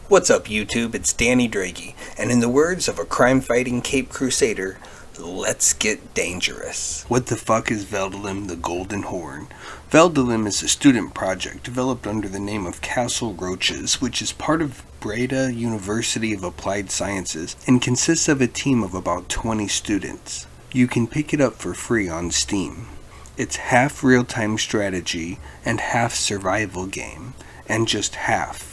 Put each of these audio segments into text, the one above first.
What's up, YouTube? It's Danny Draghi, and in the words of a crime-fighting Cape Crusader, let's get dangerous. What the fuck is Vedelem, the Golden Horde? Vedelem is a student project developed under the name of Castle Roaches, which is part of Breda University of Applied Sciences and consists of a team of about 20 students. You can pick it up for free on Steam. It's half real-time strategy and half survival game, and just half,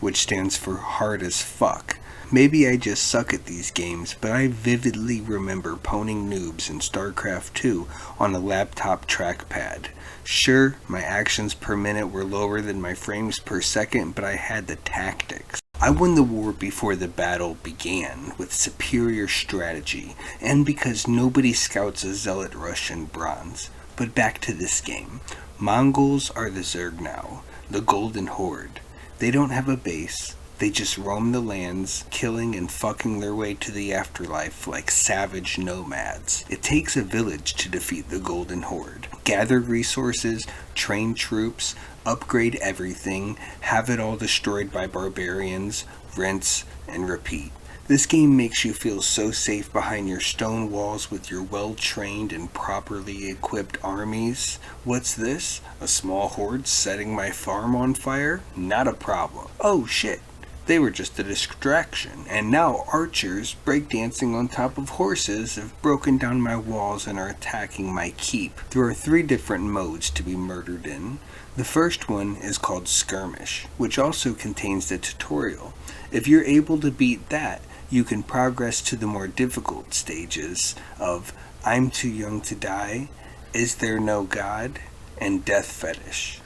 which stands for hard as fuck. Maybe I just suck at these games, but I vividly remember poning noobs in StarCraft 2 on a laptop trackpad. Sure, my actions per minute were lower than my frames per second, but I had the tactics. I won the war before the battle began, with superior strategy, and because nobody scouts a Zealot rush in bronze. But back to this game. Mongols are the Zerg now, the Golden Horde. They don't have a base, they just roam the lands, killing and fucking their way to the afterlife like savage nomads. It takes a village to defeat the Golden Horde. Gather resources, train troops, upgrade everything, have it all destroyed by barbarians, rinse and repeat. This game makes you feel so safe behind your stone walls with your well-trained and properly equipped armies. What's this? A small horde setting my farm on fire? Not a problem. Oh shit, they were just a distraction. And now archers breakdancing on top of horses have broken down my walls and are attacking my keep. There are 3 different modes to be murdered in. The first one is called Skirmish, which also contains the tutorial. If you're able to beat that, you can progress to the more difficult stages of I'm Too Young to Die, Is There No God, and Death Fetish.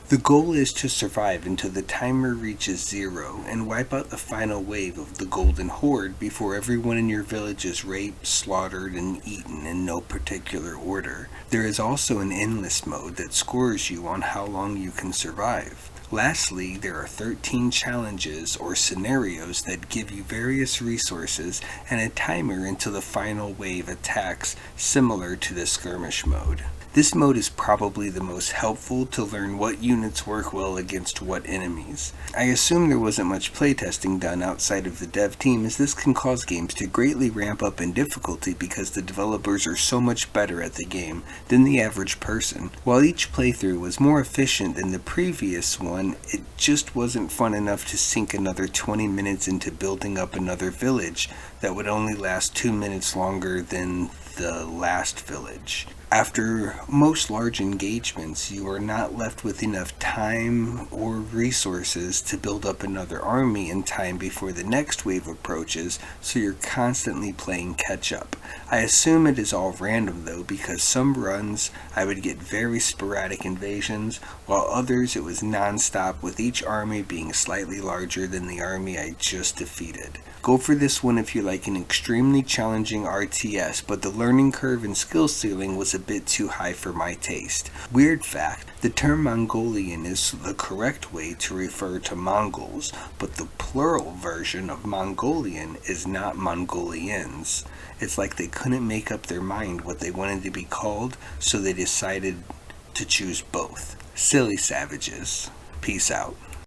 The goal is to survive until the timer reaches 0 and wipe out the final wave of the Golden Horde before everyone in your village is raped, slaughtered, and eaten in no particular order. There is also an endless mode that scores you on how long you can survive. Lastly, there are 13 challenges or scenarios that give you various resources and a timer until the final wave attacks, similar to the skirmish mode. This mode is probably the most helpful to learn what units work well against what enemies. I assume there wasn't much playtesting done outside of the dev team, as this can cause games to greatly ramp up in difficulty because the developers are so much better at the game than the average person. While each playthrough was more efficient than the previous one, it just wasn't fun enough to sink another 20 minutes into building up another village that would only last 2 minutes longer than the last village. After most large engagements, you are not left with enough time or resources to build up another army in time before the next wave approaches, so you're constantly playing catch up. I assume it is all random though, because some runs I would get very sporadic invasions, while others it was non-stop, with each army being slightly larger than the army I just defeated. Go for this one if you like an extremely challenging RTS, but the learning curve and skill ceiling was a bit too high for my taste. Weird fact, the term Mongolian is the correct way to refer to Mongols, but the plural version of Mongolian is not Mongolians. It's like they couldn't make up their mind what they wanted to be called, so they decided to choose both. Silly savages. Peace out.